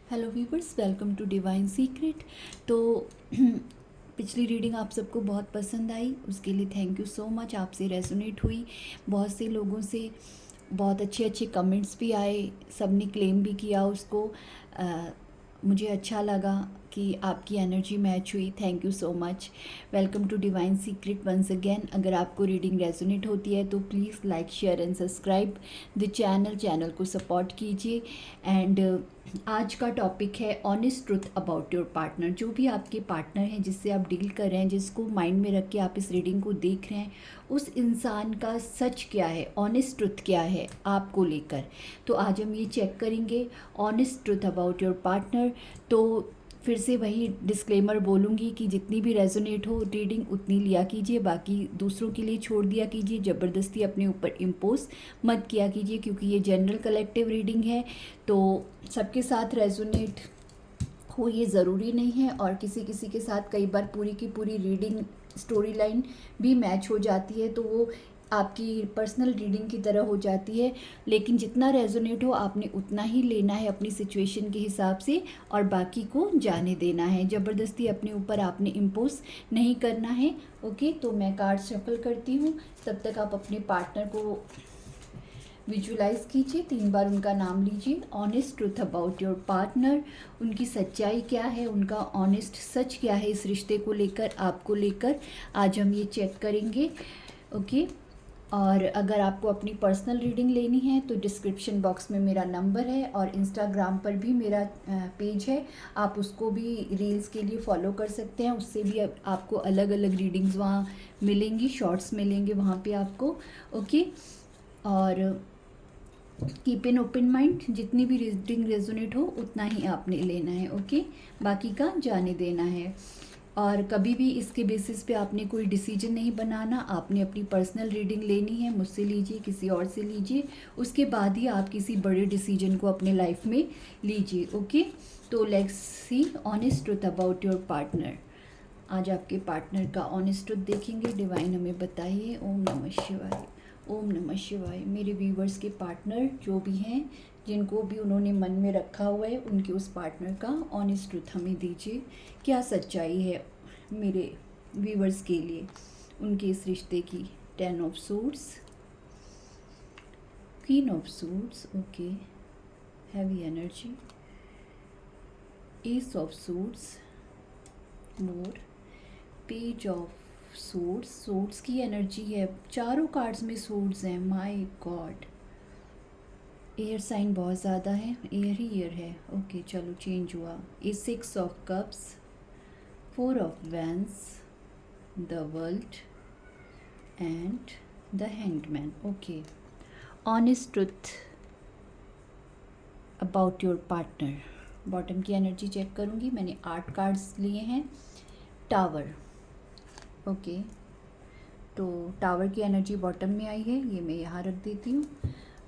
Hello viewers, welcome to divine secret. तो पिछली reading आप सबको बहुत पसंद आई, उसके लिए थैंक यू सो मच। आपसे रेजोनेट हुई, बहुत से लोगों से बहुत अच्छे अच्छे कमेंट्स भी आए, सब ने क्लेम भी किया उसको। मुझे अच्छा लगा कि आपकी एनर्जी मैच हुई। Thank you so much. Welcome to divine secret once again. अगर आपको रीडिंग रेजोनेट होती है तो please like share and subscribe the channel को सपोर्ट कीजिए। एंड आज का टॉपिक है honest truth about your partner. जो भी आपके पार्टनर हैं, जिससे आप डील कर रहे हैं, जिसको माइंड में रख के आप इस रीडिंग को देख रहे हैं, उस इंसान का सच क्या है, ऑनेस्ट ट्रुथ क्या है आपको लेकर। तो आज हम ये चेक करेंगे honest truth about your partner. तो फिर से वही डिस्क्लेमर बोलूँगी कि जितनी भी रेजोनेट हो रीडिंग उतनी लिया कीजिए, बाकी दूसरों के लिए छोड़ दिया कीजिए। ज़बरदस्ती अपने ऊपर इम्पोज मत किया कीजिए, क्योंकि ये जनरल कलेक्टिव रीडिंग है, तो सबके साथ रेजोनेट हो ये ज़रूरी नहीं है। और किसी किसी के साथ कई बार पूरी की पूरी रीडिंग स्टोरी लाइन भी मैच हो जाती है, तो वो आपकी पर्सनल रीडिंग की तरह हो जाती है। लेकिन जितना रेजोनेट हो आपने उतना ही लेना है अपनी सिचुएशन के हिसाब से, और बाकी को जाने देना है। ज़बरदस्ती अपने ऊपर आपने इम्पोज नहीं करना है। ओके, तो मैं कार्ड शफल करती हूँ, तब तक आप अपने पार्टनर को विजुलाइज कीजिए। 3 बार उनका नाम लीजिए। Honest truth about your partner, उनकी सच्चाई क्या है, उनका ऑनेस्ट सच क्या है इस रिश्ते को लेकर, आपको लेकर। आज हम ये चेक करेंगे। ओके, और अगर आपको अपनी पर्सनल रीडिंग लेनी है तो डिस्क्रिप्शन बॉक्स में मेरा नंबर है, और इंस्टाग्राम पर भी मेरा पेज है, आप उसको भी रील्स के लिए फॉलो कर सकते हैं। उससे भी आपको अलग अलग रीडिंग्स वहाँ मिलेंगी, शॉर्ट्स मिलेंगे वहाँ पे आपको। ओके, और कीप इन ओपन माइंड, जितनी भी रीडिंग रेजोनेट हो उतना ही आपने लेना है। ओके, बाकी का जाने देना है। और कभी भी इसके बेसिस पे आपने कोई डिसीजन नहीं बनाना। आपने अपनी पर्सनल रीडिंग लेनी है, मुझसे लीजिए, किसी और से लीजिए, उसके बाद ही आप किसी बड़े डिसीजन को अपने लाइफ में लीजिए। ओके, तो let's see honest truth about your partner. आज आपके पार्टनर का ऑनेस्ट ट्रुथ देखेंगे। डिवाइन हमें बताइए। ओम नमः शिवाय, ओम नमः शिवाय। मेरे व्यूवर्स के पार्टनर जो भी हैं, जिनको भी उन्होंने मन में रखा हुआ है, उनके उस पार्टनर का ऑनेस्ट ट्रुथ हमें दीजिए। क्या सच्चाई है मेरे व्यूवर्स के लिए उनके इस रिश्ते की। 10 of suits, queen of suits, okay, heavy energy, S of suits, more, page of suits, suits की एनर्जी है। चारों कार्ड्स में सूट्स हैं, माय गॉड। एयर साइन बहुत ज़्यादा है, एयर ही एयर है। ओके, चलो चेंज हुआ। ए 6 of cups, 4 of vents, the world and the hanged man. Okay, honest truth about your partner. Bottom की एनर्जी चेक करूँगी। मैंने 8 कार्ड्स लिए हैं। टावर, ओके, तो टावर की एनर्जी बॉटम में आई है, ये मैं यहाँ रख देती हूँ।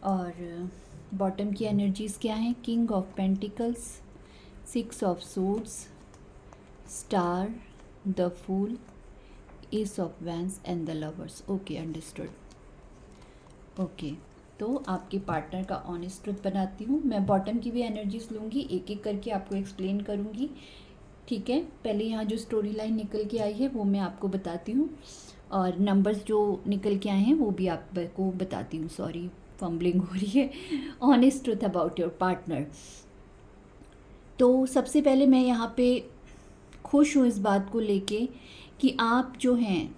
और बॉटम की एनर्जीज़ क्या हैं? King of pentacles, 6 of suits, star, the fool, ace of wands and the lovers. Okay, understood. Okay, तो आपके पार्टनर का ऑनेस्ट ट्रुथ बनाती हूँ। मैं बॉटम की भी एनर्जीज लूँगी, एक एक करके आपको एक्सप्लेन करूँगी, ठीक है। पहले यहाँ जो स्टोरी लाइन निकल के आई है वो मैं आपको बताती हूँ, और नंबर्स जो निकल के आए हैं वो भी आपको बताती हूँ। सॉरी, फम्बलिंग हो रही है। Honest truth about your partner. तो सबसे पहले मैं यहाँ पे खुश हूँ इस बात को लेके कि आप जो हैं,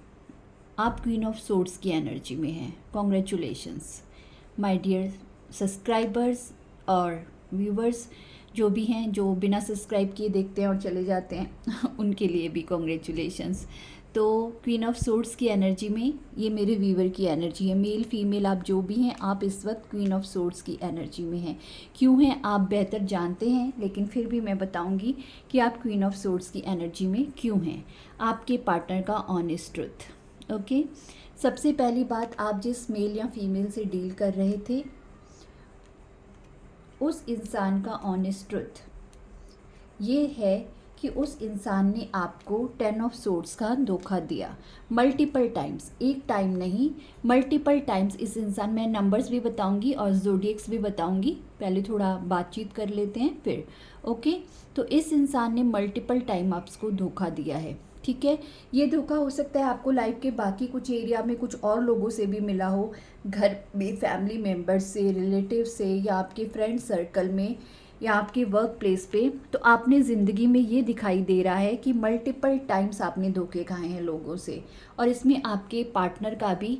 आप क्वीन ऑफ सोर्ड्स की एनर्जी में हैं। कॉन्ग्रेचुलेशंस माय डियर सब्सक्राइबर्स और व्यूवर्स जो भी हैं, जो बिना सब्सक्राइब किए देखते हैं और चले जाते हैं उनके लिए भी कॉन्ग्रेचुलेशंस। तो क्वीन ऑफ सोर्ड्स की एनर्जी में ये मेरे व्यूवर की एनर्जी है। मेल फीमेल आप जो भी हैं, आप इस वक्त क्वीन ऑफ सोर्ड्स की एनर्जी में हैं। क्यों हैं आप बेहतर जानते हैं, लेकिन फिर भी मैं बताऊंगी कि आप क्वीन ऑफ सोर्ड्स की एनर्जी में क्यों हैं। आपके पार्टनर का ऑनेस्ट ट्रुथ। ओके, सबसे पहली बात, आप जिस मेल या फीमेल से डील कर रहे थे, उस इंसान का ऑनेस्ट ट्रुथ ये है कि उस इंसान ने आपको 10 ऑफ सोर्ड्स का धोखा दिया मल्टीपल टाइम्स, एक टाइम नहीं, मल्टीपल टाइम्स। इस इंसान, मैं नंबर्स भी बताऊंगी और ज़ोडिएक्स भी बताऊंगी, पहले थोड़ा बातचीत कर लेते हैं फिर। ओके, तो इस इंसान ने मल्टीपल टाइम आपको धोखा दिया है, ठीक है। ये धोखा हो सकता है आपको लाइफ के बाकी कुछ एरिया में कुछ और लोगों से भी मिला हो, घर में फैमिली मेम्बर्स से, रिलेटिव से, या आपके फ्रेंड सर्कल में, या आपके वर्क प्लेस पे। तो आपने ज़िंदगी में ये दिखाई दे रहा है कि मल्टीपल टाइम्स आपने धोखे खाए हैं लोगों से, और इसमें आपके पार्टनर का भी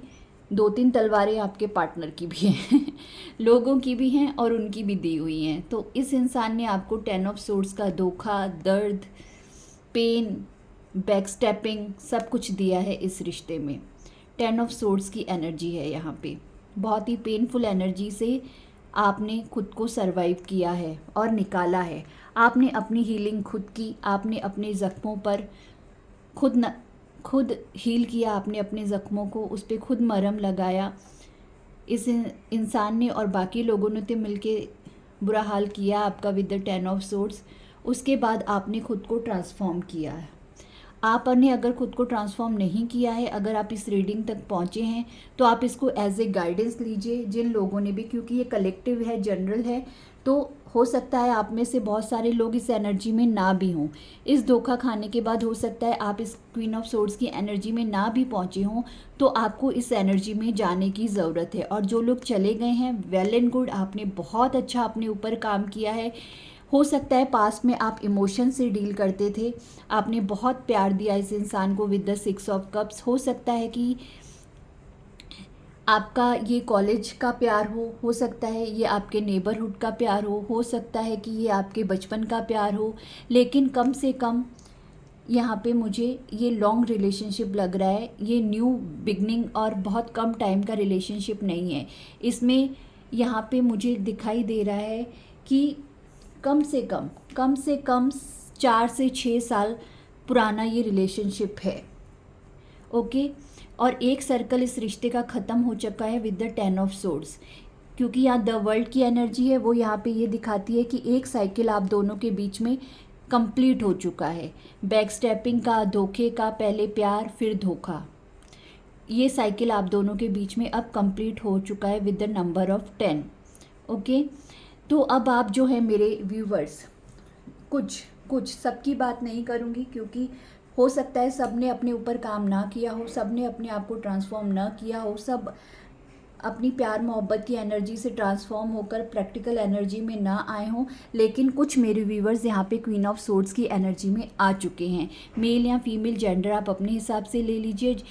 2-3 तलवारें आपके पार्टनर की भी हैं लोगों की भी हैं और उनकी भी दी हुई हैं। तो इस इंसान ने आपको 10 ऑफ सोर्ड्स का धोखा, दर्द, पेन, बैक स्टेपिंग सब कुछ दिया है इस रिश्ते में। 10 ऑफ सोर्ड्स की एनर्जी है यहाँ पे, बहुत ही पेनफुल एनर्जी से आपने खुद को सरवाइव किया है और निकाला है। आपने अपनी हीलिंग खुद की, आपने अपने ज़ख्मों पर खुद हील किया, आपने अपने ज़ख्मों को, उस पर खुद मरहम लगाया। इस इंसान ने और बाकी लोगों ने तो मिलके बुरा हाल किया आपका विद द 10 ऑफ सोर्ड्स। उसके बाद आपने खुद को ट्रांसफॉर्म किया है। आपने अगर खुद को ट्रांसफॉर्म नहीं किया है, अगर आप इस रीडिंग तक पहुँचे हैं, तो आप इसको एज ए गाइडेंस लीजिए जिन लोगों ने भी, क्योंकि ये कलेक्टिव है, जनरल है, तो हो सकता है आप में से बहुत सारे लोग इस एनर्जी में ना भी हों। इस धोखा खाने के बाद हो सकता है आप इस क्वीन ऑफ सोर्ड्स की एनर्जी में ना भी पहुँचे हों, तो आपको इस एनर्जी में जाने की ज़रूरत है। और जो लोग चले गए हैं, वेल एंड गुड, आपने बहुत अच्छा अपने ऊपर काम किया है। हो सकता है पास्ट में आप इमोशन से डील करते थे, आपने बहुत प्यार दिया इस इंसान को विद द 6 ऑफ कप्स। हो सकता है कि आपका ये कॉलेज का प्यार हो सकता है ये आपके नेबरहुड का प्यार हो सकता है कि ये आपके बचपन का प्यार हो, लेकिन कम से कम यहाँ पे मुझे ये लॉन्ग रिलेशनशिप लग रहा है, ये न्यू बिगनिंग और बहुत कम टाइम का रिलेशनशिप नहीं है। इसमें यहाँ पे मुझे दिखाई दे रहा है कि कम से कम 4 से 6 साल पुराना ये रिलेशनशिप है। ओके, और एक सर्कल इस रिश्ते का ख़त्म हो चुका है विद द 10 ऑफ सोर्ड्स, क्योंकि यहाँ द वर्ल्ड की एनर्जी है, वो यहाँ पे ये दिखाती है कि एक साइकिल आप दोनों के बीच में कंप्लीट हो चुका है। बैक स्टेपिंग का, धोखे का, पहले प्यार फिर धोखा, ये साइकिल आप दोनों के बीच में अब कंप्लीट हो चुका है with the number of 10। Okay, तो अब आप जो है मेरे व्यूवर्स, कुछ सबकी बात नहीं करूँगी, क्योंकि हो सकता है सब ने अपने ऊपर काम ना किया हो, सब ने अपने आप को ट्रांसफॉर्म ना किया हो, सब अपनी प्यार मोहब्बत की एनर्जी से ट्रांसफॉर्म होकर प्रैक्टिकल एनर्जी में ना आए हों। लेकिन कुछ मेरे व्यूवर्स यहाँ पे क्वीन ऑफ सोर्ड्स की एनर्जी में आ चुके हैं। मेल या फीमेल जेंडर आप अपने हिसाब से ले लीजिए।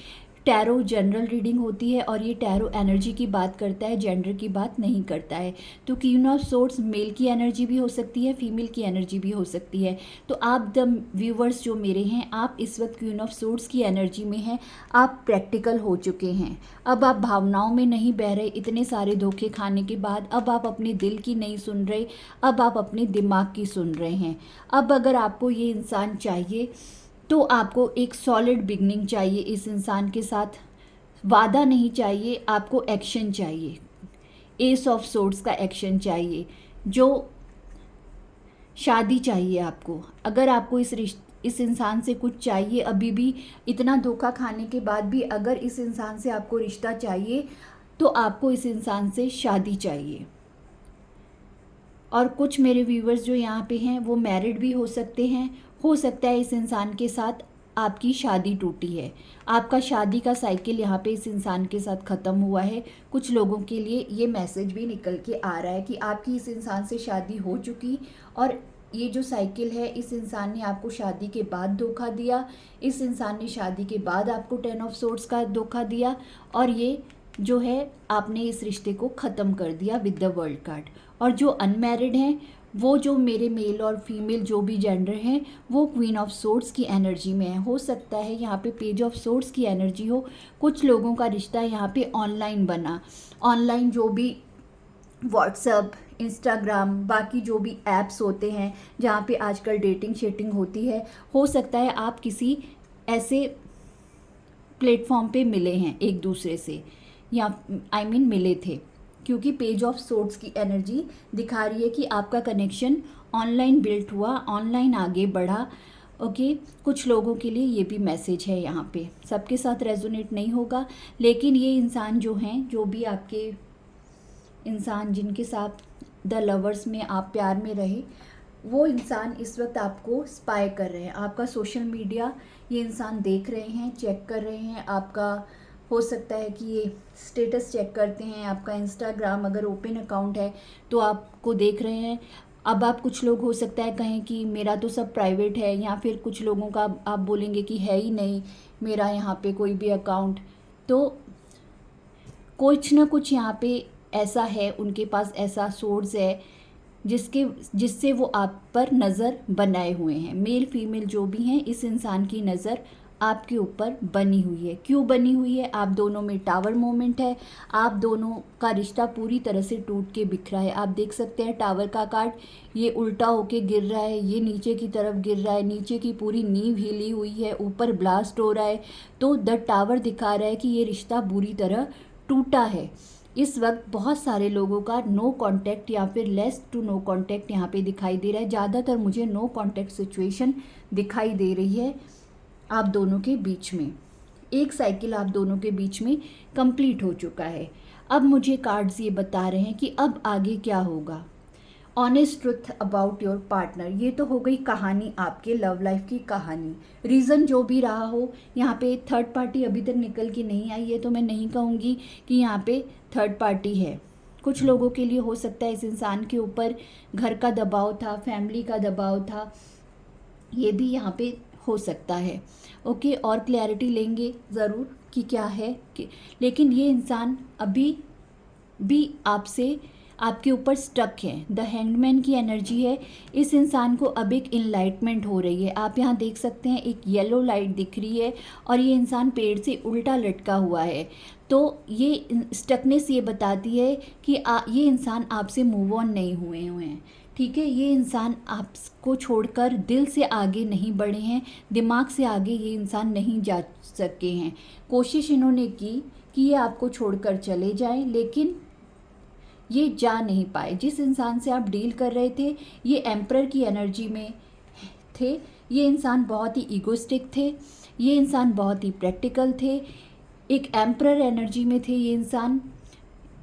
टैरो जनरल रीडिंग होती है और ये टैरो एनर्जी की बात करता है, जेंडर की बात नहीं करता है। तो क्वीन ऑफ सोर्ड्स मेल की एनर्जी भी हो सकती है, फीमेल की एनर्जी भी हो सकती है। तो आप द व्यूवर्स जो मेरे हैं, आप इस वक्त क्वीन ऑफ सोर्ड्स की एनर्जी में हैं, आप प्रैक्टिकल हो चुके हैं। अब आप भावनाओं में नहीं बह रहे इतने सारे धोखे खाने के बाद। अब आप अपने दिल की नहीं सुन रहे, अब आप अपने दिमाग की सुन रहे हैं। अब अगर आपको ये इंसान चाहिए तो आपको एक सॉलिड बिगनिंग चाहिए इस इंसान के साथ, वादा नहीं चाहिए, आपको एक्शन चाहिए। एस ऑफ सोर्ड्स का एक्शन चाहिए, जो शादी चाहिए आपको। अगर आपको इस इंसान से कुछ चाहिए, अभी भी इतना धोखा खाने के बाद भी अगर इस इंसान से आपको रिश्ता चाहिए, तो आपको इस इंसान से शादी चाहिए। और कुछ मेरे व्यूवर्स जो यहाँ पे हैं वो मैरिड भी हो सकते हैं। हो सकता है इस इंसान के साथ आपकी शादी टूटी है, आपका शादी का साइकिल यहाँ पे इस इंसान के साथ ख़त्म हुआ है। कुछ लोगों के लिए ये मैसेज भी निकल के आ रहा है कि आपकी इस इंसान से शादी हो चुकी, और ये जो साइकिल है, इस इंसान ने आपको शादी के बाद धोखा दिया, इस इंसान ने शादी के बाद आपको 10 ऑफ सोर्ड्स का धोखा दिया, और ये जो है आपने इस रिश्ते को ख़त्म कर दिया विद द वर्ल्ड कार्ड। और जो अनमैरिड हैं, वो जो मेरे मेल और फीमेल जो भी जेंडर हैं, वो क्वीन ऑफ सोर्ड्स की एनर्जी में है। हो सकता है यहाँ पे पेज ऑफ सोर्ड्स की एनर्जी हो। कुछ लोगों का रिश्ता यहाँ पे ऑनलाइन बना, ऑनलाइन जो भी व्हाट्सअप, इंस्टाग्राम, बाकी जो भी ऐप्स होते हैं जहाँ पे आजकल डेटिंग शेटिंग होती है, हो सकता है आप किसी ऐसे प्लेटफॉर्म पे मिले हैं एक दूसरे से, या मिले थे, क्योंकि पेज ऑफ सोर्ड्स की एनर्जी दिखा रही है कि आपका कनेक्शन ऑनलाइन बिल्ट हुआ, ऑनलाइन आगे बढ़ा, ओके, कुछ लोगों के लिए ये भी मैसेज है यहाँ पे, सबके साथ रेजोनेट नहीं होगा, लेकिन ये इंसान जो हैं, जो भी आपके इंसान जिनके साथ द लवर्स में आप प्यार में रहे, वो इंसान इस वक्त आपको स्पाई कर रहे हैं। आपका सोशल मीडिया ये इंसान देख रहे हैं, चेक कर रहे हैं। आपका हो सकता है कि ये स्टेटस चेक करते हैं, आपका इंस्टाग्राम अगर ओपन अकाउंट है तो आपको देख रहे हैं। अब आप कुछ लोग हो सकता है कहें कि मेरा तो सब प्राइवेट है, या फिर कुछ लोगों का आप बोलेंगे कि है ही नहीं मेरा यहाँ पे कोई भी अकाउंट। तो कुछ ना कुछ यहाँ पे ऐसा है, उनके पास ऐसा सोर्स है जिससे वो आप पर नज़र बनाए हुए हैं। मेल फीमेल जो भी हैं, इस इंसान की नज़र आपके ऊपर बनी हुई है। क्यों बनी हुई है? आप दोनों में टावर मोमेंट है, आप दोनों का रिश्ता पूरी तरह से टूट के बिखरा है। आप देख सकते हैं टावर का कार्ड, ये उल्टा होके गिर रहा है, ये नीचे की तरफ गिर रहा है, नीचे की पूरी नींव हिली हुई है, ऊपर ब्लास्ट हो रहा है। तो द टावर दिखा रहा है कि ये रिश्ता बुरी तरह टूटा है। इस वक्त बहुत सारे लोगों का नो कांटेक्ट या फिर लेस टू नो कांटेक्ट यहाँ पे दिखाई दे रहा है। ज़्यादातर मुझे नो कांटेक्ट सिचुएशन दिखाई दे रही है आप दोनों के बीच में। एक साइकिल आप दोनों के बीच में कंप्लीट हो चुका है। अब मुझे कार्ड्स ये बता रहे हैं कि अब आगे क्या होगा। Honest truth about your partner, ये तो हो गई कहानी, आपके लव लाइफ की कहानी। रीज़न जो भी रहा हो, यहाँ पे थर्ड पार्टी अभी तक निकल के नहीं आई है, तो मैं नहीं कहूँगी कि यहाँ पे थर्ड पार्टी है। कुछ लोगों के लिए हो सकता है इस इंसान के ऊपर घर का दबाव था, फैमिली का दबाव था, ये भी यहाँ पे हो सकता है। ओके, और क्लैरिटी लेंगे ज़रूर कि क्या है लेकिन ये इंसान अभी भी आपके ऊपर स्टक है। द हैंगमैन की एनर्जी है। इस इंसान को अब एक इनलाइटमेंट हो रही है। आप यहाँ देख सकते हैं एक येलो लाइट दिख रही है और ये इंसान पेड़ से उल्टा लटका हुआ है। तो ये स्टकनेस ये बताती है कि ये इंसान आपसे मूव ऑन नहीं हुए हैं। ठीक है, ये इंसान आपको छोड़कर दिल से आगे नहीं बढ़े हैं, दिमाग से आगे ये इंसान नहीं जा सके हैं। कोशिश इन्होंने की कि ये आपको छोड़कर चले जाएं, लेकिन ये जा नहीं पाए। जिस इंसान से आप डील कर रहे थे, ये एम्परर की एनर्जी में थे। ये इंसान बहुत ही ईगोइस्टिक थे, ये इंसान बहुत ही प्रैक्टिकल थे, एक एम्परर एनर्जी में थे ये इंसान।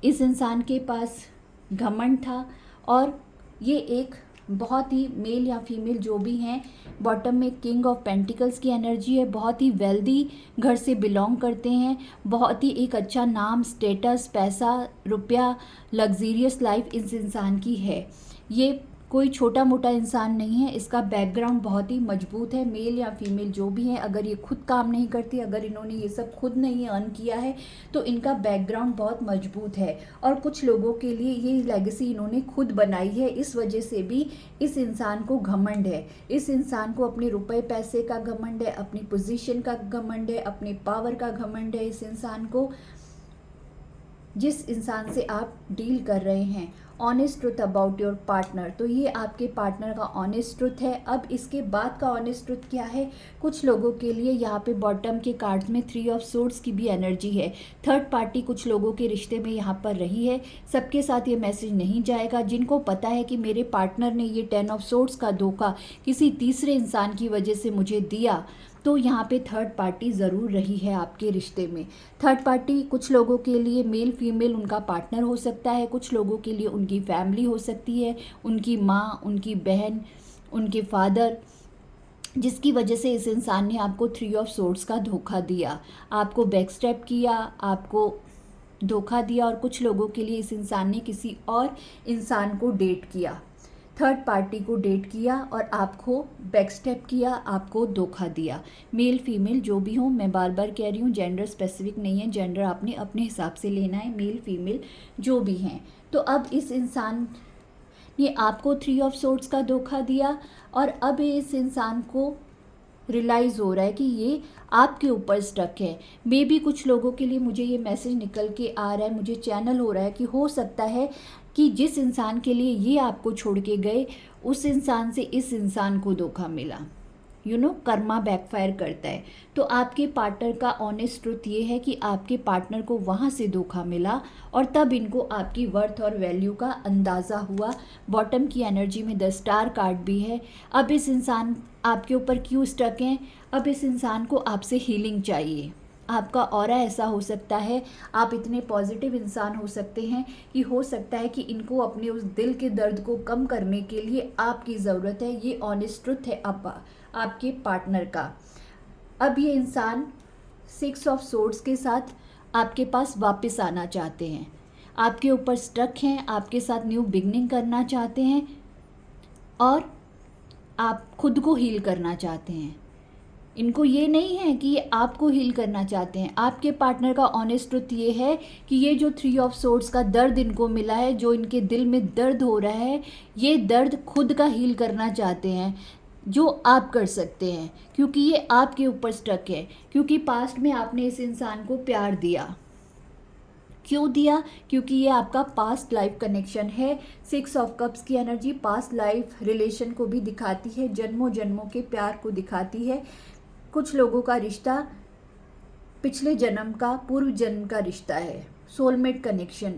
इस इंसान के पास घमंड था और ये एक बहुत ही मेल या फीमेल जो भी हैं, बॉटम में किंग ऑफ पेंटिकल्स की एनर्जी है, बहुत ही वेल्दी घर से बिलोंग करते हैं, बहुत ही एक अच्छा नाम, स्टेटस, पैसा, रुपया, लग्जीरियस लाइफ इस इंसान की है। ये कोई छोटा मोटा इंसान नहीं है, इसका बैकग्राउंड बहुत ही मजबूत है। मेल या फीमेल जो भी हैं, अगर ये खुद काम नहीं करती, अगर इन्होंने ये सब खुद नहीं अर्न किया है, तो इनका बैकग्राउंड बहुत मजबूत है। और कुछ लोगों के लिए ये लेगेसी इन्होंने खुद बनाई है, इस वजह से भी इस इंसान को घमंड है। इस इंसान को अपने रुपए पैसे का घमंड है, अपनी पोजीशन का घमंड है, अपने पावर का घमंड है। इस इंसान को, जिस इंसान से आप डील कर रहे हैं, honest truth about your partner, तो ये आपके पार्टनर का ऑनेस्ट ट्रुथ है। अब इसके बाद का ऑनेस्ट ट्रुथ क्या है? कुछ लोगों के लिए यहाँ पे बॉटम के कार्ड्स में 3 ऑफ सोर्ड्स की भी एनर्जी है। थर्ड पार्टी कुछ लोगों के रिश्ते में यहाँ पर रही है। सबके साथ ये मैसेज नहीं जाएगा। जिनको पता है कि मेरे पार्टनर ने ये 10 ऑफ सोर्ड्स का धोखा किसी तीसरे इंसान की वजह से मुझे दिया, तो यहाँ पे थर्ड पार्टी ज़रूर रही है आपके रिश्ते में। थर्ड पार्टी कुछ लोगों के लिए मेल फीमेल उनका पार्टनर हो सकता है, कुछ लोगों के लिए उनकी फैमिली हो सकती है, उनकी माँ, उनकी बहन, उनके फादर, जिसकी वजह से इस इंसान ने आपको 3 ऑफ सोर्ड्स का धोखा दिया, आपको बैक स्टेप किया, आपको धोखा दिया। और कुछ लोगों के लिए इस इंसान ने किसी और इंसान को डेट किया, थर्ड पार्टी को डेट किया और आपको बैकस्टेप किया, आपको धोखा दिया। मेल फीमेल जो भी हो, मैं बार बार कह रही हूँ, जेंडर स्पेसिफिक नहीं है, जेंडर आपने अपने हिसाब से लेना है। मेल फीमेल जो भी हैं, तो अब इस इंसान ने आपको 3 ऑफ सोर्ड्स का धोखा दिया और अब इस इंसान को रियलाइज़ हो रहा है कि ये आपके ऊपर स्टक है। मे बी कुछ लोगों के लिए मुझे ये मैसेज निकल के आ रहा है, मुझे चैनल हो रहा है कि हो सकता है कि जिस इंसान के लिए ये आपको छोड़ के गए, उस इंसान से इस इंसान को धोखा मिला। कर्मा बैकफायर करता है। तो आपके पार्टनर का ऑनेस्ट ट्रुथ ये है कि आपके पार्टनर को वहाँ से धोखा मिला और तब इनको आपकी वर्थ और वैल्यू का अंदाज़ा हुआ। बॉटम की एनर्जी में 10 स्टार कार्ड भी है। अब इस इंसान आपके ऊपर क्यों स्टक हैं? अब इस इंसान को आपसे हीलिंग चाहिए। आपका ऑरा ऐसा हो सकता है, आप इतने पॉजिटिव इंसान हो सकते हैं कि हो सकता है कि इनको अपने उस दिल के दर्द को कम करने के लिए आपकी ज़रूरत है। ये ऑनेस्ट ट्रुथ है आपके पार्टनर का। अब ये इंसान 6 ऑफ सोर्ड्स के साथ आपके पास वापस आना चाहते हैं, आपके ऊपर स्टक हैं, आपके साथ न्यू बिगनिंग करना चाहते हैं और आप खुद को हील करना चाहते हैं। इनको ये नहीं है कि ये आपको हील करना चाहते हैं। आपके पार्टनर का ऑनेस्ट ट्रुथ ये है कि ये जो 3 ऑफ सोर्ड्स का दर्द इनको मिला है, जो इनके दिल में दर्द हो रहा है, ये दर्द खुद का हील करना चाहते हैं, जो आप कर सकते हैं, क्योंकि ये आपके ऊपर स्टक है। क्योंकि पास्ट में आपने इस इंसान को प्यार दिया। क्यों दिया? क्योंकि ये आपका पास्ट लाइफ कनेक्शन है। 6 ऑफ कप्स की एनर्जी पास्ट लाइफ रिलेशन को भी दिखाती है, जन्मों जन्मों के प्यार को दिखाती है। कुछ लोगों का रिश्ता पिछले जन्म का, पूर्व जन्म का रिश्ता है, सोलमेट कनेक्शन।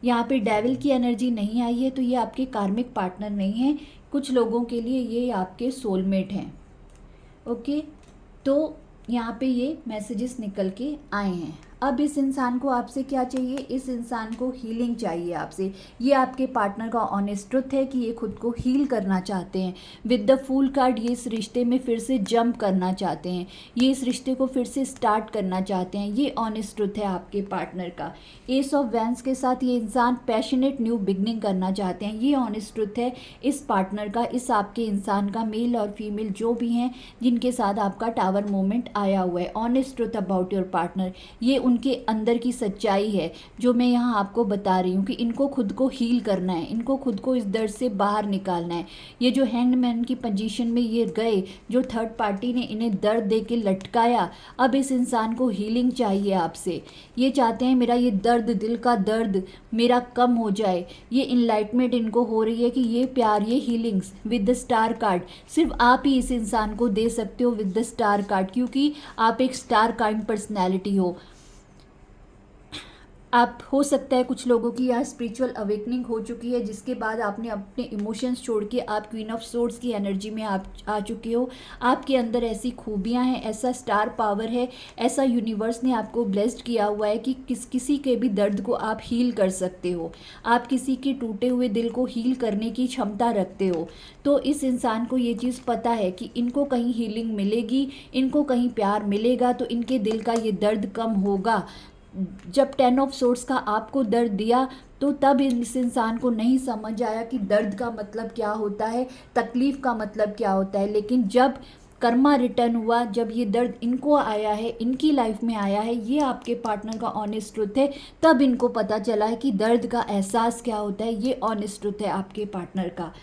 यहाँ पे डेविल की एनर्जी नहीं आई है, तो ये आपके कार्मिक पार्टनर नहीं है। कुछ लोगों के लिए ये आपके सोलमेट हैं। ओके, तो यहाँ पे ये मैसेजेस निकल के आए हैं। अब इस इंसान को आपसे क्या चाहिए? इस इंसान को हीलिंग चाहिए आपसे। ये आपके पार्टनर का ऑनेस्ट ट्रुथ है कि ये खुद को हील करना चाहते हैं। विद द फूल कार्ड ये इस रिश्ते में फिर से जंप करना चाहते हैं, ये इस रिश्ते को फिर से स्टार्ट करना चाहते हैं। ये ऑनेस्ट ट्रुथ है आपके पार्टनर का। एस ऑफ वैंस के साथ ये इंसान पैशनेट न्यू बिगनिंग करना चाहते हैं। ये ऑनेस्ट ट्रुथ है इस पार्टनर का, इस आपके इंसान का, मेल और फीमेल जो भी हैं जिनके साथ आपका टावर मोमेंट आया हुआ है। Honest truth about your partner, ये उनके अंदर की सच्चाई है जो मैं यहाँ आपको बता रही हूँ कि इनको खुद को हील करना है, इनको खुद को इस दर्द से बाहर निकालना है। ये जो हैंगमैन की पोजीशन में ये गए, जो थर्ड पार्टी ने इन्हें दर्द दे के लटकाया, अब इस इंसान को हीलिंग चाहिए आपसे। ये चाहते हैं मेरा ये दर्द, दिल का दर्द मेरा कम हो जाए। ये इनलाइटमेंट इनको हो रही है कि ये प्यार, ये healings with the star card सिर्फ आप ही इस इंसान को दे सकते हो विद द स्टार कार्ड, क्योंकि आप एक स्टार काइंड पर्सनैलिटी हो। आप हो सकता है कुछ लोगों की यहाँ स्पिरिचुअल अवेकनिंग हो चुकी है, जिसके बाद आपने अपने इमोशंस छोड़ के आप क्वीन ऑफ सोर्ड्स की एनर्जी में आप आ चुके हो। आपके अंदर ऐसी खूबियाँ हैं, ऐसा स्टार पावर है, ऐसा यूनिवर्स ने आपको ब्लेस्ड किया हुआ है कि किसी के भी दर्द को आप हील कर सकते हो। आप किसी के टूटे हुए दिल को हील करने की क्षमता रखते हो। तो इस इंसान को ये चीज़ पता है कि इनको कहीं हीलिंग मिलेगी, इनको कहीं प्यार मिलेगा, तो इनके दिल का ये दर्द कम होगा। जब 10 ऑफ सोर्ड्स का आपको दर्द दिया तो तब इस इंसान को नहीं समझ आया कि दर्द का मतलब क्या होता है, तकलीफ़ का मतलब क्या होता है। लेकिन जब कर्मा रिटर्न हुआ, जब ये दर्द इनको आया है, इनकी लाइफ में आया है, ये आपके पार्टनर का ऑनेस्ट ट्रुथ है, तब इनको पता चला है कि दर्द का एहसास क्या होता है। ये ऑनेस्ट ट्रुथ है आपके पार्टनर का।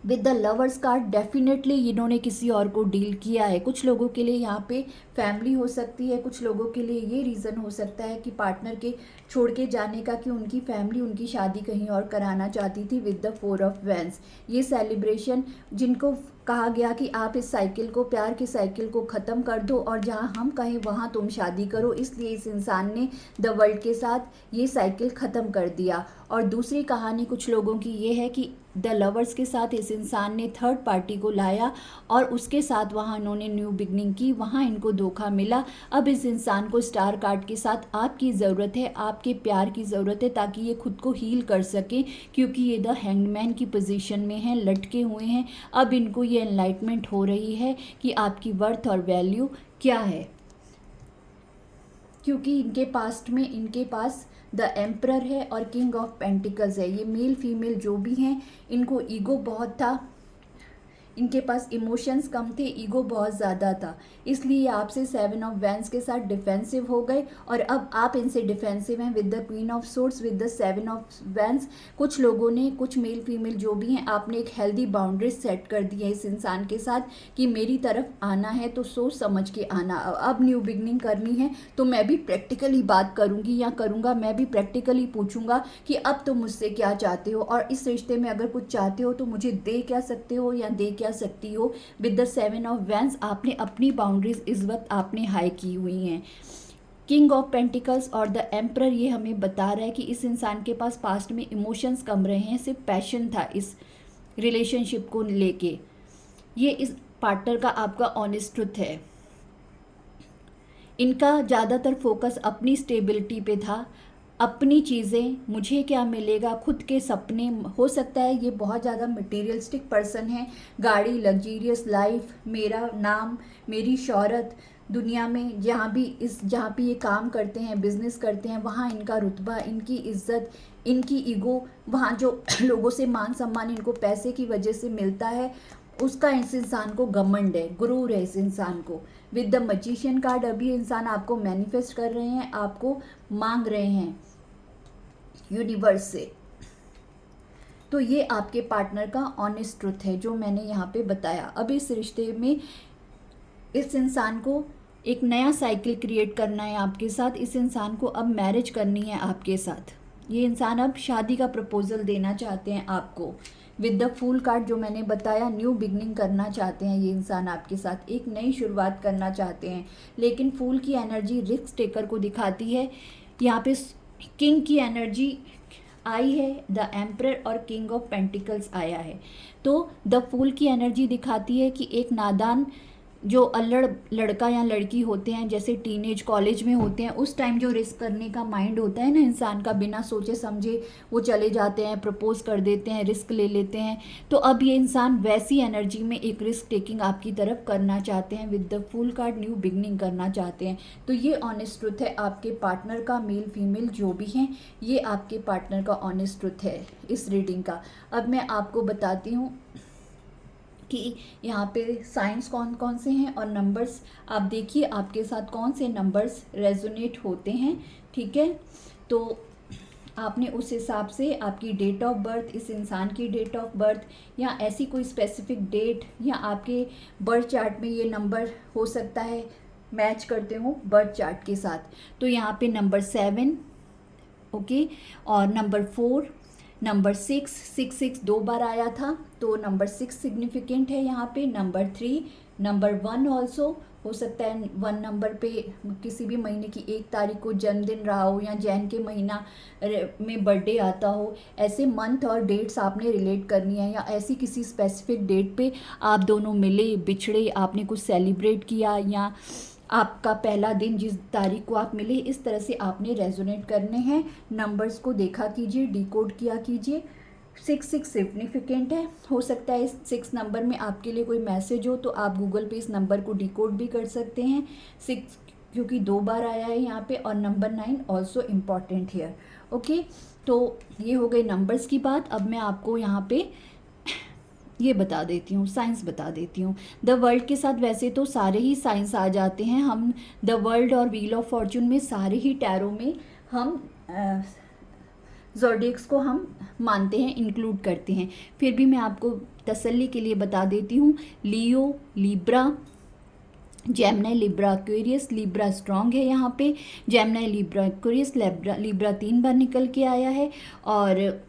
With the lovers card definitely इन्होंने किसी और को डील किया है। कुछ लोगों के लिए यहाँ पे फैमिली हो सकती है, कुछ लोगों के लिए ये रीज़न हो सकता है कि पार्टनर के छोड़ के जाने का, कि उनकी फैमिली उनकी शादी कहीं और कराना चाहती थी। विद द 4 ऑफ वैंस ये सेलिब्रेशन, जिनको कहा गया कि आप इस साइकिल को, प्यार के साइकिल को ख़त्म कर दो और जहाँ हम कहें वहाँ तुम शादी करो, इसलिए इस इंसान ने द वर्ल्ड के साथ ये साइकिल ख़त्म कर दिया। और दूसरी कहानी कुछ लोगों की ये है कि द लवर्स के साथ इस इंसान ने थर्ड पार्टी को लाया और उसके साथ वहाँ इन्होंने न्यू बिगनिंग की, वहाँ इनको धोखा मिला। अब इस इंसान को स्टार कार्ड के साथ आपकी ज़रूरत है, आपके प्यार की ज़रूरत है, ताकि ये खुद को हील कर सके, क्योंकि ये द हैंगमैन की पोजीशन में हैं, लटके हुए हैं। अब इनको ये एनलाइटमेंट हो रही है कि आपकी वर्थ और वैल्यू क्या है, क्योंकि इनके पास्ट में इनके पास द एम्परर है और किंग ऑफ पेंटिकल्स है। ये मेल फीमेल जो भी हैं, इनको ईगो बहुत था, इनके पास इमोशंस कम थे, ईगो बहुत ज़्यादा था, इसलिए आपसे 7 ऑफ वैंस के साथ डिफेंसिव हो गए और अब आप इनसे डिफेंसिव हैं with the queen of swords, with the 7 of vents. कुछ लोगों ने, कुछ मेल फीमेल जो भी हैं, आपने एक हेल्दी बाउंड्री सेट कर दी है इस इंसान के साथ कि मेरी तरफ आना है तो सोच समझ के आना। अब न्यू बिगनिंग करनी है तो मैं भी प्रैक्टिकली बात करूँगी या करूँगा, मैं भी प्रैक्टिकली पूछूंगा कि अब तुम मुझसे क्या चाहते हो, और इस रिश्ते में अगर कुछ चाहते हो तो मुझे दे क्या सकते हो या दे क्या या सकती हो। विद द 7 ऑफ वैंस आपने अपनी बाउंड्रीज इस वक्त आपने हाई की हुई हैं। किंग ऑफ पेंटिकल्स और द एम्परर ये हमें बता रहा है कि इस इंसान के पास पास्ट में इमोशंस कम रहे हैं, सिर्फ पैशन था इस रिलेशनशिप को लेके। ये इस पार्टनर का आपका ऑनेस्ट ट्रुथ है। इनका ज़्यादातर फोकस अपनी स्टेबिलिटी पे था, अपनी चीज़ें, मुझे क्या मिलेगा, खुद के सपने। हो सकता है ये बहुत ज़्यादा मटेरियलिस्टिक पर्सन है, गाड़ी, लग्जीरियस लाइफ, मेरा नाम, मेरी शोहरत, दुनिया में जहाँ भी ये काम करते हैं, बिजनेस करते हैं, वहाँ इनका रुतबा, इनकी इज्जत, इनकी ईगो, वहाँ जो लोगों से मान सम्मान इनको पैसे की वजह से मिलता है, उसका इस इंसान को घमंड है, गुरूर है इस इंसान को। विद द मैजिशियन कार्ड अभी इंसान आपको मैनिफेस्ट कर रहे हैं, आपको मांग रहे हैं यूनिवर्स से। तो ये आपके पार्टनर का ऑनेस्ट ट्रुथ है जो मैंने यहाँ पे बताया। अब इस रिश्ते में इस इंसान को एक नया साइकिल क्रिएट करना है आपके साथ। इस इंसान को अब मैरिज करनी है आपके साथ। ये इंसान अब शादी का प्रपोजल देना चाहते हैं आपको। विद द फूल कार्ड जो मैंने बताया, न्यू बिगनिंग करना चाहते हैं ये इंसान आपके साथ, एक नई शुरुआत करना चाहते हैं। लेकिन फूल की एनर्जी रिस्क टेकर को दिखाती है। यहाँ पे किंग की एनर्जी आई है, द एम्परर और किंग ऑफ पेंटिकल्स आया है। तो द फूल की एनर्जी दिखाती है कि एक नादान जो अल्लड़ लड़का या लड़की होते हैं, जैसे टीनेज कॉलेज में होते हैं, उस टाइम जो रिस्क करने का माइंड होता है ना इंसान का, बिना सोचे समझे वो चले जाते हैं, प्रपोज कर देते हैं, रिस्क ले लेते हैं। तो अब ये इंसान वैसी एनर्जी में एक रिस्क टेकिंग आपकी तरफ करना चाहते हैं। With the fool card new beginning करना चाहते हैं। तो ये ऑनेस्ट ट्रुथ है आपके पार्टनर का, मेल फीमेल जो भी हैं, ये आपके पार्टनर का ऑनेस्ट ट्रुथ है इस रीडिंग का। अब मैं आपको बताती हूँ कि यहाँ पे साइंस कौन कौन से हैं और नंबर्स आप देखिए आपके साथ कौन से नंबर्स रेजोनेट होते हैं। ठीक है, तो आपने उस हिसाब से आपकी डेट ऑफ बर्थ, इस इंसान की डेट ऑफ बर्थ या ऐसी कोई स्पेसिफिक डेट या आपके बर्थ चार्ट में ये नंबर हो सकता है मैच करते हो बर्थ चार्ट के साथ। तो यहाँ पे नंबर 7, ओके, और नंबर 4, नंबर 6 2 बार आया था, तो नंबर 6 सिग्निफिकेंट है यहाँ पे। नंबर 3, नंबर 1 ऑल्सो हो सकता है 1 नंबर पे किसी भी महीने की 1 तारीख को जन्मदिन रहा हो या जैन के महीना में बर्थडे आता हो। ऐसे मंथ और डेट्स आपने रिलेट करनी है, या ऐसी किसी स्पेसिफिक डेट पे आप दोनों मिले, बिछड़े, आपने कुछ सेलिब्रेट किया, या आपका पहला दिन जिस तारीख को आप मिले, इस तरह से आपने रेजोनेट करने हैं। नंबर्स को देखा कीजिए, डिकोड किया कीजिए। 6 सिग्निफिकेंट है, हो सकता है इस 6 नंबर में आपके लिए कोई मैसेज हो, तो आप गूगल पे इस नंबर को डिकोड भी कर सकते हैं। 6 क्योंकि 2 बार आया है यहाँ पे, और number 9 also important here. Okay, तो ये हो गई नंबर्स की बात। अब मैं आपको यहाँ पे ये बता देती हूँ, साइंस बता देती हूँ। द वर्ल्ड के साथ वैसे तो सारे ही साइंस आ जाते हैं, हम द वर्ल्ड और व्हील ऑफ फॉर्चून में सारे ही टैरो में हम ज़ोडिएक्स को हम मानते हैं, इंक्लूड करते हैं। फिर भी मैं आपको तसल्ली के लिए बता देती हूँ, Leo, Libra, Gemini, Libra, Aquarius. Libra strong है यहाँ पे, जेमिनी, लिब्रा, एक्वेरियस। लिब्रा 3 बार निकल के आया है, और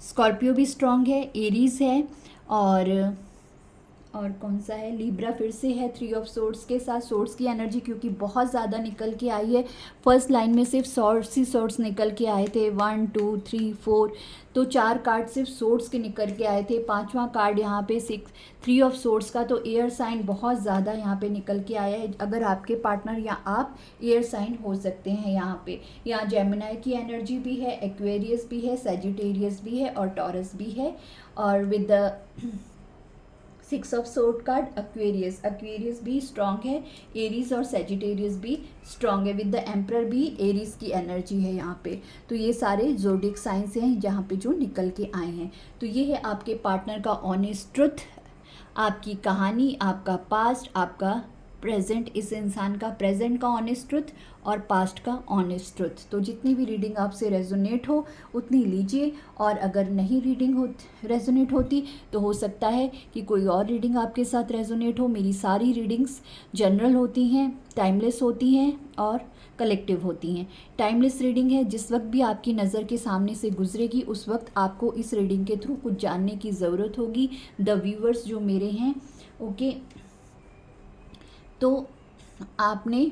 स्कॉर्पियो भी स्ट्रॉन्ग है, एरीज है, और कौन सा है, लिब्रा फिर से है 3 ऑफ सोर्ड्स के साथ। सोर्ड्स की एनर्जी क्योंकि बहुत ज़्यादा निकल के आई है, फर्स्ट लाइन में सिर्फ सोर्ड्स निकल के आए थे, 1 2 3 4, तो 4 कार्ड सिर्फ सोर्ड्स के निकल के आए थे। 5वां कार्ड यहाँ पे 3 ऑफ सोर्ड्स का, तो एयर साइन बहुत ज़्यादा यहाँ पे निकल के आया है। अगर आपके पार्टनर या आप एयर साइन हो सकते हैं यहाँ पे। यहाँ जेमिनी की एनर्जी भी है, एक्वेरियस भी है, सजिटेरियस भी है, और टॉरस भी है। और with the 6 of sword card, Aquarius भी स्ट्रॉन्ग है, एरीज और सेजिटेरियस भी स्ट्रॉन्ग है। विद द एम्परर भी एरीज की एनर्जी है यहाँ पे। तो ये सारे ज़ोडिएक साइंस हैं जहाँ पे जो निकल के आए हैं। तो ये है आपके पार्टनर का ऑनेस्ट ट्रुथ, आपकी कहानी, आपका पास्ट, आपका प्रेजेंट, इस इंसान का प्रेजेंट का ऑनेस्ट ट्रुथ और पास्ट का ऑनेस्ट ट्रुथ। तो जितनी भी रीडिंग आपसे रेजोनेट हो उतनी लीजिए, और अगर नहीं रीडिंग रेजोनेट होती तो हो सकता है कि कोई और रीडिंग आपके साथ रेजोनेट हो। मेरी सारी रीडिंग्स जनरल होती हैं, टाइमलेस होती हैं और कलेक्टिव होती हैं। टाइमलेस रीडिंग है, जिस वक्त भी आपकी नज़र के सामने से गुजरेगी उस वक्त आपको इस रीडिंग के थ्रू कुछ जानने की ज़रूरत होगी। द व्यूअर्स जो मेरे हैं, ओके, तो आपने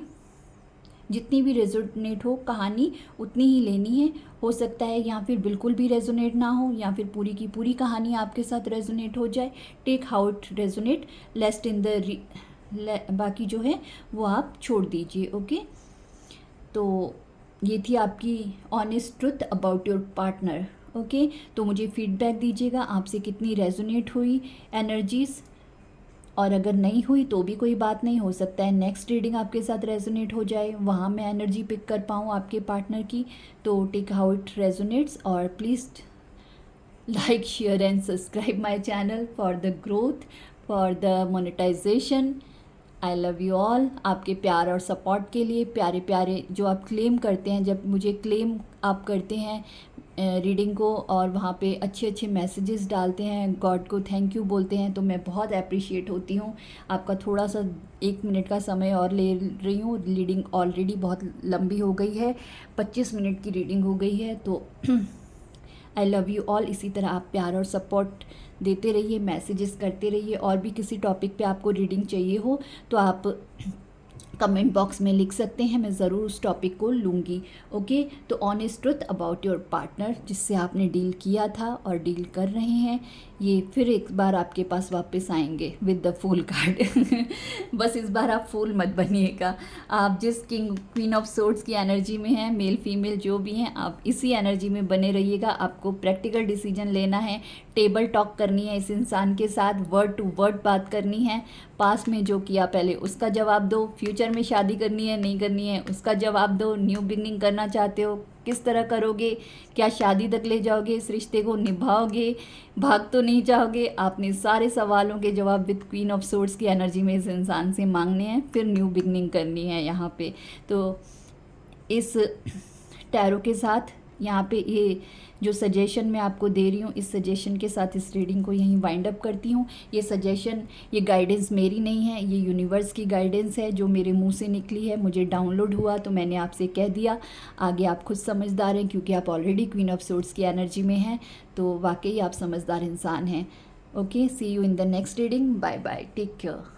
जितनी भी रेजोनेट हो कहानी उतनी ही लेनी है। हो सकता है या फिर बिल्कुल भी रेजोनेट ना हो, या फिर पूरी की पूरी कहानी आपके साथ रेजोनेट हो जाए। Take how it resonate, lest in the बाकी जो है वो आप छोड़ दीजिए, ओके। तो ये थी आपकी honest truth about your partner, okay. तो मुझे फीडबैक दीजिएगा आपसे कितनी रेजोनेट हुई एनर्जीज़, और अगर नहीं हुई तो भी कोई बात नहीं, हो सकता है नेक्स्ट रीडिंग आपके साथ रेजोनेट हो जाए, वहाँ मैं एनर्जी पिक कर पाऊँ आपके पार्टनर की। तो टेक हाउ इट रेजोनेट्स, और please like, share and subscribe my channel for the growth, for the monetization. I love you all. आपके प्यार और सपोर्ट के लिए, प्यारे प्यारे जो आप क्लेम करते हैं, जब मुझे क्लेम आप करते हैं रीडिंग को और वहाँ पे अच्छे अच्छे मैसेजेस डालते हैं, गॉड को थैंक यू बोलते हैं, तो मैं बहुत अप्रिशिएट होती हूँ। आपका थोड़ा सा 1 मिनट का समय और ले रही हूँ, रीडिंग ऑलरेडी बहुत लंबी हो गई है, 25 मिनट की रीडिंग हो गई है। तो आई लव यू ऑल। इसी तरह आप प्यार और सपोर्ट देते रहिए, मैसेजेस करते रहिए, और भी किसी टॉपिक पे आपको रीडिंग चाहिए हो तो आप कमेंट बॉक्स में लिख सकते हैं, मैं ज़रूर उस टॉपिक को लूँगी, ओके। तो honest truth about your partner, जिससे आपने डील किया था और डील कर रहे हैं, ये फिर एक बार आपके पास वापस आएंगे विद द फूल कार्ड। बस इस बार आप फूल मत बनिएगा। आप जिस क्वीन ऑफ सोर्ड्स की एनर्जी में हैं, मेल फीमेल जो भी हैं, आप इसी एनर्जी में बने रहिएगा। आपको प्रैक्टिकल डिसीजन लेना है, टेबल टॉक करनी है इस इंसान के साथ, वर्ड टू वर्ड बात करनी है। पास्ट में जो किया पहले उसका जवाब दो, फ्यूचर में शादी करनी है नहीं करनी है उसका जवाब दो, न्यू बिगनिंग करना चाहते हो किस तरह करोगे, क्या शादी तक ले जाओगे, इस रिश्ते को निभाओगे, भाग तो नहीं चाहोगे। आपने सारे सवालों के जवाब विद क्वीन ऑफ सोर्ड्स की एनर्जी में इस इंसान से मांगने हैं, फिर न्यू बिगनिंग करनी है यहाँ पे। तो इस टैरो के साथ यहाँ पे ये जो सजेशन मैं आपको दे रही हूँ, इस सजेशन के साथ इस रीडिंग को यहीं वाइंड अप करती हूँ। ये सजेशन, ये गाइडेंस मेरी नहीं है, ये यूनिवर्स की गाइडेंस है जो मेरे मुंह से निकली है, मुझे डाउनलोड हुआ तो मैंने आपसे कह दिया। आगे आप खुद समझदार हैं क्योंकि आप ऑलरेडी क्वीन ऑफ सोर्ड्स की एनर्जी में हैं, तो वाकई आप समझदार इंसान हैं, okay. See you in the next reading, bye bye, take care.